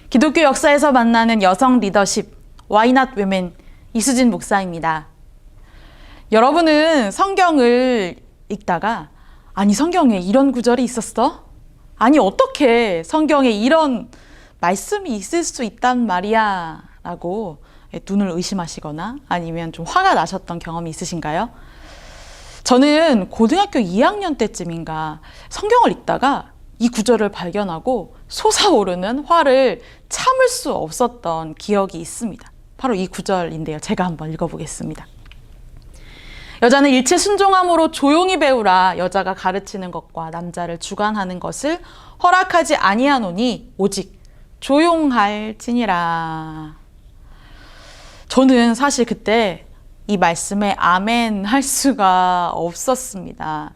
기독교 역사에서 만나는 여성 리더십, Why Not Women, 이수진 목사입니다. 여러분은 성경을 읽다가 아니 성경에 이런 구절이 있었어? 아니 어떻게 성경에 이런 말씀이 있을 수 있단 말이야? 라고 눈을 의심하시거나 아니면 좀 화가 나셨던 경험이 있으신가요? 저는 고등학교 2학년 때쯤인가 성경을 읽다가 이 구절을 발견하고 솟아오르는 화를 참을 수 없었던 기억이 있습니다. 바로 이 구절인데요. 제가 한번 읽어보겠습니다. 여자는 일체 순종함으로 조용히 배우라. 여자가 가르치는 것과 남자를 주관하는 것을 허락하지 아니하노니 오직 조용할지니라. 저는 사실 그때 이 말씀에 아멘 할 수가 없었습니다.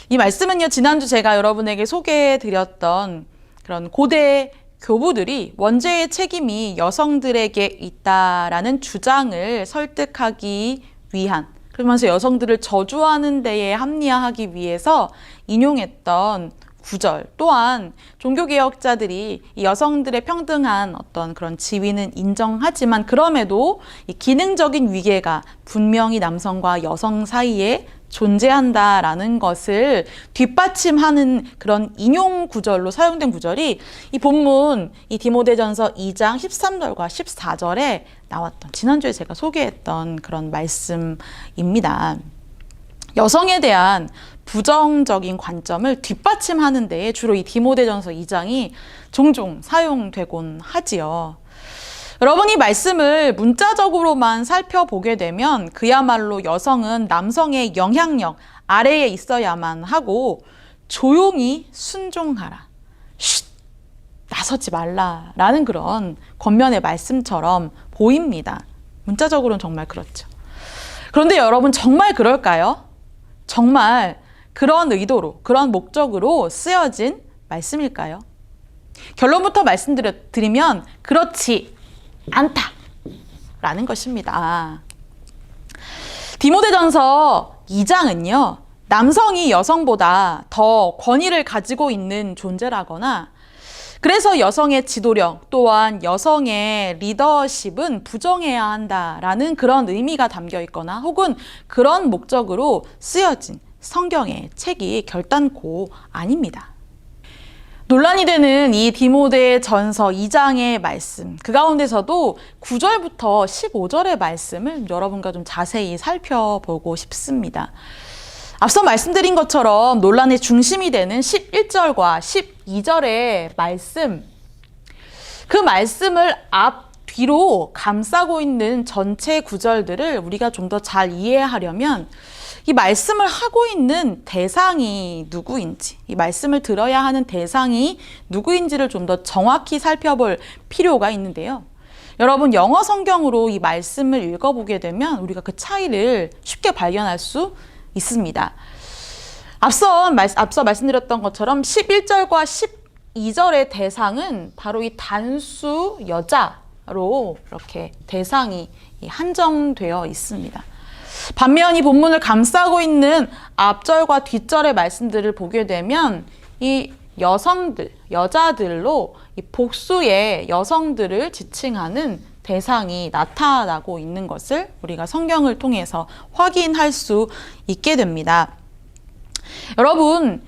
이 말씀은요, 지난주 제가 여러분에게 소개해드렸던 그런 고대 교부들이 원죄의 책임이 여성들에게 있다라는 주장을 설득하기 위한, 그러면서 여성들을 저주하는 데에 합리화하기 위해서 인용했던 구절, 또한 종교개혁자들이 이 여성들의 평등한 어떤 그런 지위는 인정하지만 그럼에도 이 기능적인 위계가 분명히 남성과 여성 사이에 존재한다라는 것을 뒷받침하는 그런 인용 구절로 사용된 구절이 이 본문 이 디모데전서 2장 13절과 14절에 나왔던, 지난주에 제가 소개했던 그런 말씀입니다. 여성에 대한 부정적인 관점을 뒷받침하는 데에 주로 이 디모데전서 2장이 종종 사용되곤 하지요. 여러분, 이 말씀을 문자적으로만 살펴보게 되면 그야말로 여성은 남성의 영향력 아래에 있어야만 하고 조용히 순종하라, 쉿, 나서지 말라라는 그런 겉면의 말씀처럼 보입니다. 문자적으로는 정말 그렇죠. 그런데 여러분, 정말 그럴까요? 정말 그런 의도로, 그런 목적으로 쓰여진 말씀일까요? 결론부터 말씀드리면 그렇지 않다라는 것입니다. 디모데전서 2장은요, 남성이 여성보다 더 권위를 가지고 있는 존재라거나 그래서 여성의 지도력 또한 여성의 리더십은 부정해야 한다라는 그런 의미가 담겨 있거나 혹은 그런 목적으로 쓰여진 성경의 책이 결단코 아닙니다. 논란이 되는 이 디모데전서 2장의 말씀, 그 가운데서도 9절부터 15절의 말씀을 여러분과 좀 자세히 살펴보고 싶습니다. 앞서 말씀드린 것처럼 논란의 중심이 되는 11절과 12절의 말씀, 그 말씀을 앞뒤로 감싸고 있는 전체 구절들을 우리가 좀 더 잘 이해하려면 이 말씀을 하고 있는 대상이 누구인지, 이 말씀을 들어야 하는 대상이 누구인지를 좀 더 정확히 살펴볼 필요가 있는데요. 여러분, 영어 성경으로 이 말씀을 읽어보게 되면 우리가 그 차이를 쉽게 발견할 수 있습니다. 앞서 말씀드렸던 것처럼 11절과 12절의 대상은 바로 이 단수 여자로 이렇게 대상이 한정되어 있습니다. 반면 이 본문을 감싸고 있는 앞절과 뒷절의 말씀들을 보게 되면 이 여성들, 여자들로 이 복수의 여성들을 지칭하는 대상이 나타나고 있는 것을 우리가 성경을 통해서 확인할 수 있게 됩니다. 여러분,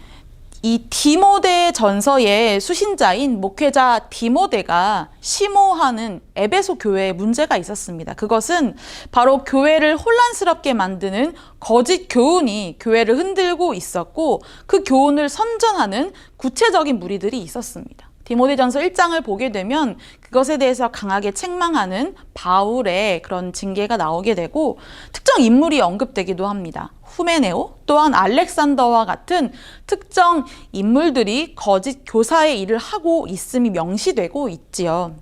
이 디모데전서의 수신자인 목회자 디모데가 심호하는 에베소 교회에 문제가 있었습니다. 그것은 바로 교회를 혼란스럽게 만드는 거짓 교훈이 교회를 흔들고 있었고 그 교훈을 선전하는 구체적인 무리들이 있었습니다. 디모데전서 1장을 보게 되면 그것에 대해서 강하게 책망하는 바울의 그런 징계가 나오게 되고 특정 인물이 언급되기도 합니다. 후메네오 또한 알렉산더와 같은 특정 인물들이 거짓 교사의 일을 하고 있음이 명시되고 있지요.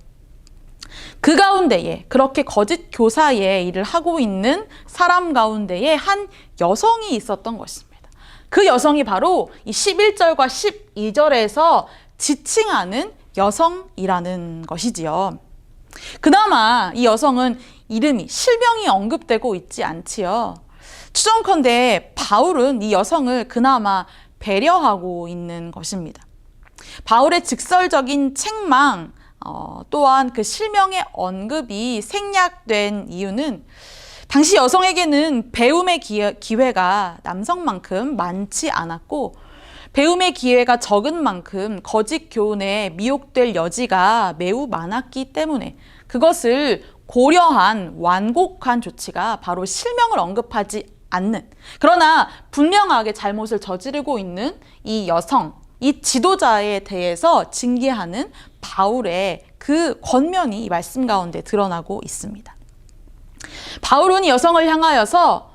그 가운데에 그렇게 거짓 교사의 일을 하고 있는 사람 가운데에 한 여성이 있었던 것입니다. 그 여성이 바로 이 11절과 12절에서 지칭하는 여성이라는 것이지요. 그나마 이 여성은 이름이, 실명이 언급되고 있지 않지요. 추정컨대 바울은 이 여성을 그나마 배려하고 있는 것입니다. 바울의 직설적인 책망, 또한 그 실명의 언급이 생략된 이유는 당시 여성에게는 배움의 기회가 남성만큼 많지 않았고 배움의 기회가 적은 만큼 거짓 교훈에 미혹될 여지가 매우 많았기 때문에 그것을 고려한 완곡한 조치가 바로 실명을 언급하지 않는, 그러나 분명하게 잘못을 저지르고 있는 이 여성, 이 지도자에 대해서 징계하는 바울의 그 권면이 이 말씀 가운데 드러나고 있습니다. 바울은 이 여성을 향하여서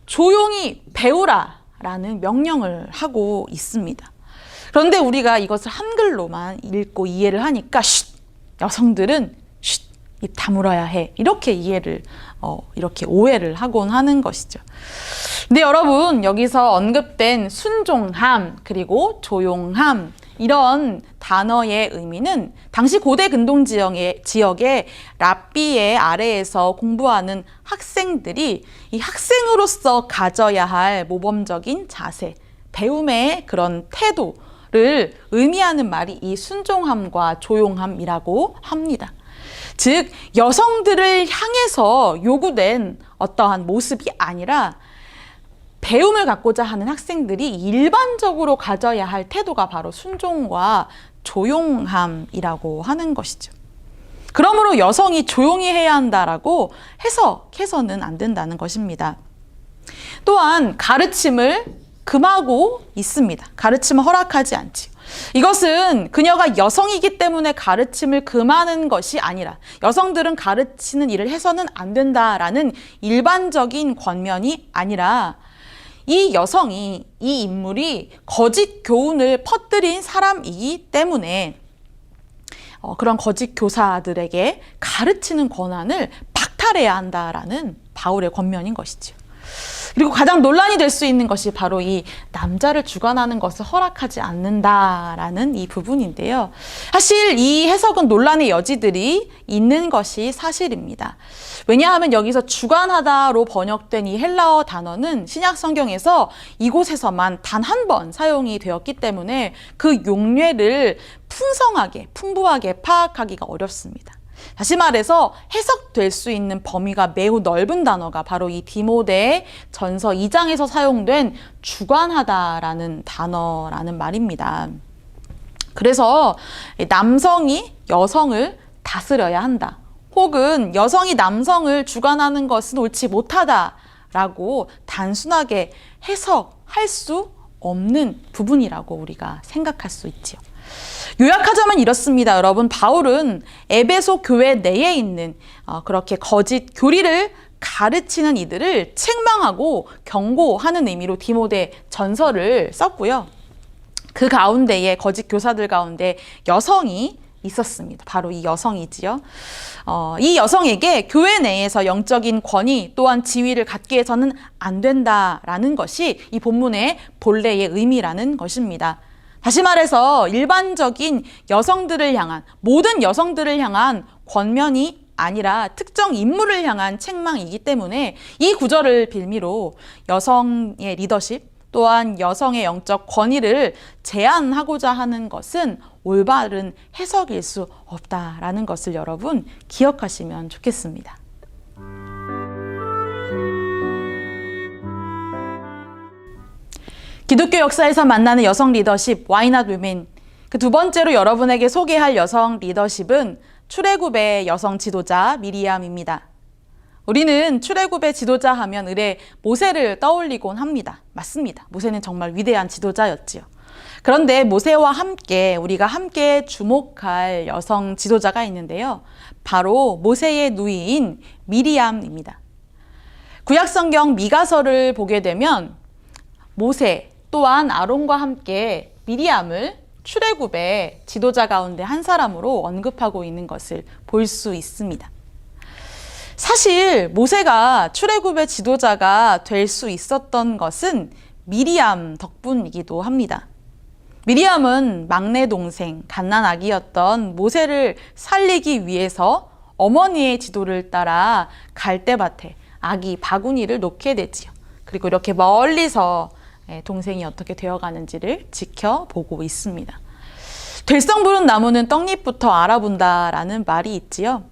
조용히 배우라 라는 명령을 하고 있습니다. 그런데 우리가 이것을 한글로만 읽고 이해를 하니까 여성들은 입 다물어야 해, 이렇게 이해를 이렇게 오해를 하곤 하는 것이죠. 근데 여러분, 여기서 언급된 순종함 그리고 조용함, 이런 단어의 의미는 당시 고대 근동 지역의 랍비의 아래에서 공부하는 학생들이 이 학생으로서 가져야 할 모범적인 자세, 배움의 그런 태도를 의미하는 말이 이 순종함과 조용함이라고 합니다. 즉, 여성들을 향해서 요구된 어떠한 모습이 아니라 배움을 갖고자 하는 학생들이 일반적으로 가져야 할 태도가 바로 순종과 조용함이라고 하는 것이죠. 그러므로 여성이 조용히 해야 한다라고 해석해서는 안 된다는 것입니다. 또한 가르침을 금하고 있습니다. 가르침을 허락하지 않지요. 이것은 그녀가 여성이기 때문에 가르침을 금하는 것이 아니라 여성들은 가르치는 일을 해서는 안 된다라는 일반적인 권면이 아니라 이 여성이, 이 인물이 거짓 교훈을 퍼뜨린 사람이기 때문에 그런 거짓 교사들에게 가르치는 권한을 박탈해야 한다라는 바울의 권면인 것이죠. 그리고 가장 논란이 될 수 있는 것이 바로 이 남자를 주관하는 것을 허락하지 않는다라는 이 부분인데요. 사실 이 해석은 논란의 여지들이 있는 것이 사실입니다. 왜냐하면 여기서 주관하다로 번역된 이 헬라어 단어는 신약 성경에서 이곳에서만 단 한 번 사용이 되었기 때문에 그 용례를 풍성하게, 풍부하게 파악하기가 어렵습니다. 다시 말해서 해석될 수 있는 범위가 매우 넓은 단어가 바로 이 디모데 전서 2장에서 사용된 주관하다라는 단어라는 말입니다. 그래서 남성이 여성을 다스려야 한다, 혹은 여성이 남성을 주관하는 것은 옳지 못하다라고 단순하게 해석할 수 없는 부분이라고 우리가 생각할 수 있지요. 요약하자면 이렇습니다. 여러분, 바울은 에베소 교회 내에 있는 그렇게 거짓 교리를 가르치는 이들을 책망하고 경고하는 의미로 디모데 전서를 썼고요. 그 가운데에 거짓 교사들 가운데 여성이 있었습니다. 바로 이 여성이지요. 이 여성에게 교회 내에서 영적인 권위 또한 지위를 갖게 해서는 안 된다라는 것이 이 본문의 본래의 의미라는 것입니다. 다시 말해서 일반적인 여성들을 향한, 모든 여성들을 향한 권면이 아니라 특정 인물을 향한 책망이기 때문에 이 구절을 빌미로 여성의 리더십 또한 여성의 영적 권위를 제한하고자 하는 것은 올바른 해석일 수 없다라는 것을 여러분 기억하시면 좋겠습니다. 기독교 역사에서 만나는 여성 리더십, Why Not Women? 그 두 번째로 여러분에게 소개할 여성 리더십은 출애굽의 여성 지도자 미리암입니다. 우리는 출애굽의 지도자 하면 의례 모세를 떠올리곤 합니다. 맞습니다. 모세는 정말 위대한 지도자였지요. 그런데 모세와 함께 우리가 함께 주목할 여성 지도자가 있는데요. 바로 모세의 누이인 미리암입니다. 구약성경 미가서를 보게 되면 모세 또한 아론과 함께 미리암을 출애굽의 지도자 가운데 한 사람으로 언급하고 있는 것을 볼 수 있습니다. 사실 모세가 출애굽의 지도자가 될 수 있었던 것은 미리암 덕분이기도 합니다. 미리암은 막내 동생, 갓난아기였던 모세를 살리기 위해서 어머니의 지도를 따라 갈대밭에 아기 바구니를 놓게 되지요. 그리고 이렇게 멀리서 동생이 어떻게 되어가는지를 지켜보고 있습니다. 될성 부른 나무는 떡잎부터 알아본다라는 말이 있지요.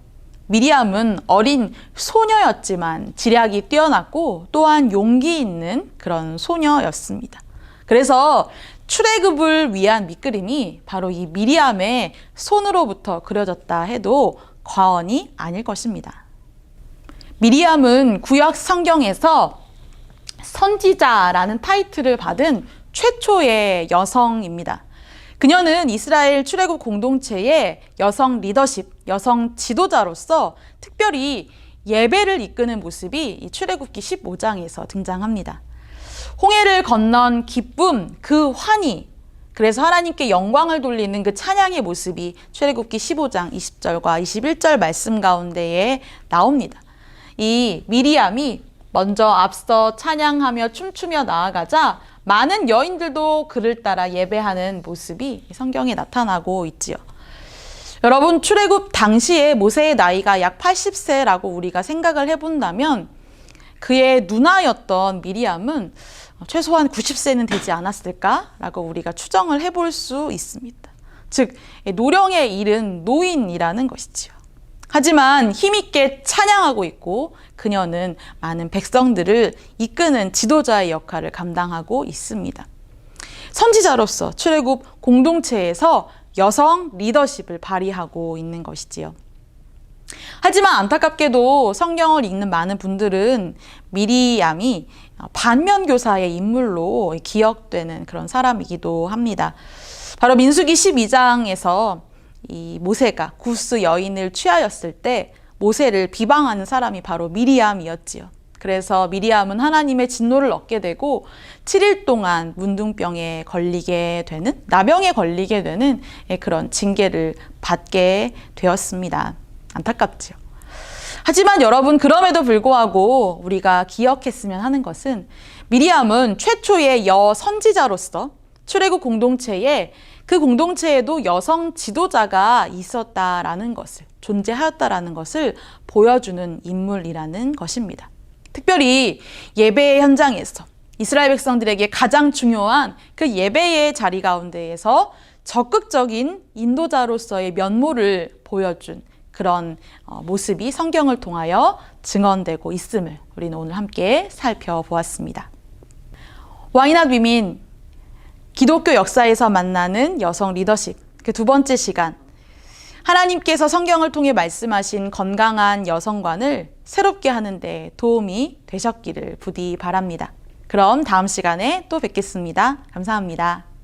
미리암은 어린 소녀였지만 지략이 뛰어났고 또한 용기 있는 그런 소녀였습니다. 그래서 출애굽을 위한 밑그림이 바로 이 미리암의 손으로부터 그려졌다 해도 과언이 아닐 것입니다. 미리암은 구약 성경에서 선지자라는 타이틀을 받은 최초의 여성입니다. 그녀는 이스라엘 출애굽 공동체의 여성 리더십, 여성 지도자로서 특별히 예배를 이끄는 모습이 이 출애굽기 15장에서 등장합니다. 홍해를 건넌 기쁨, 그 환희, 그래서 하나님께 영광을 돌리는 그 찬양의 모습이 출애굽기 15장 20절과 21절 말씀 가운데에 나옵니다. 이 미리암이 먼저 앞서 찬양하며 춤추며 나아가자 많은 여인들도 그를 따라 예배하는 모습이 성경에 나타나고 있지요. 여러분, 출애굽 당시에 모세의 나이가 약 80세라고 우리가 생각을 해본다면 그의 누나였던 미리암은 최소한 90세는 되지 않았을까라고 우리가 추정을 해볼 수 있습니다. 즉, 노령에 이른 노인이라는 것이지요. 하지만 힘있게 찬양하고 있고 그녀는 많은 백성들을 이끄는 지도자의 역할을 감당하고 있습니다. 선지자로서 출애굽 공동체에서 여성 리더십을 발휘하고 있는 것이지요. 하지만 안타깝게도 성경을 읽는 많은 분들은 미리암이 반면교사의 인물로 기억되는 그런 사람이기도 합니다. 바로 민수기 12장에서 이 모세가 구스 여인을 취하였을 때 모세를 비방하는 사람이 바로 미리암이었지요. 그래서 미리암은 하나님의 진노를 얻게 되고 7일 동안 문둥병에 걸리게 되는, 나병에 걸리게 되는 그런 징계를 받게 되었습니다. 안타깝지요. 하지만 여러분, 그럼에도 불구하고 우리가 기억했으면 하는 것은 미리암은 최초의 여선지자로서 출애굽 공동체에 그 공동체에도 여성 지도자가 있었다라는 것을, 존재하였다라는 것을 보여주는 인물이라는 것입니다. 특별히 예배의 현장에서 이스라엘 백성들에게 가장 중요한 그 예배의 자리 가운데에서 적극적인 인도자로서의 면모를 보여준 그런 모습이 성경을 통하여 증언되고 있음을 우리는 오늘 함께 살펴보았습니다. Why Not Women? 기독교 역사에서 만나는 여성 리더십, 그 두 번째 시간, 하나님께서 성경을 통해 말씀하신 건강한 여성관을 새롭게 하는 데 도움이 되셨기를 부디 바랍니다. 그럼 다음 시간에 또 뵙겠습니다. 감사합니다.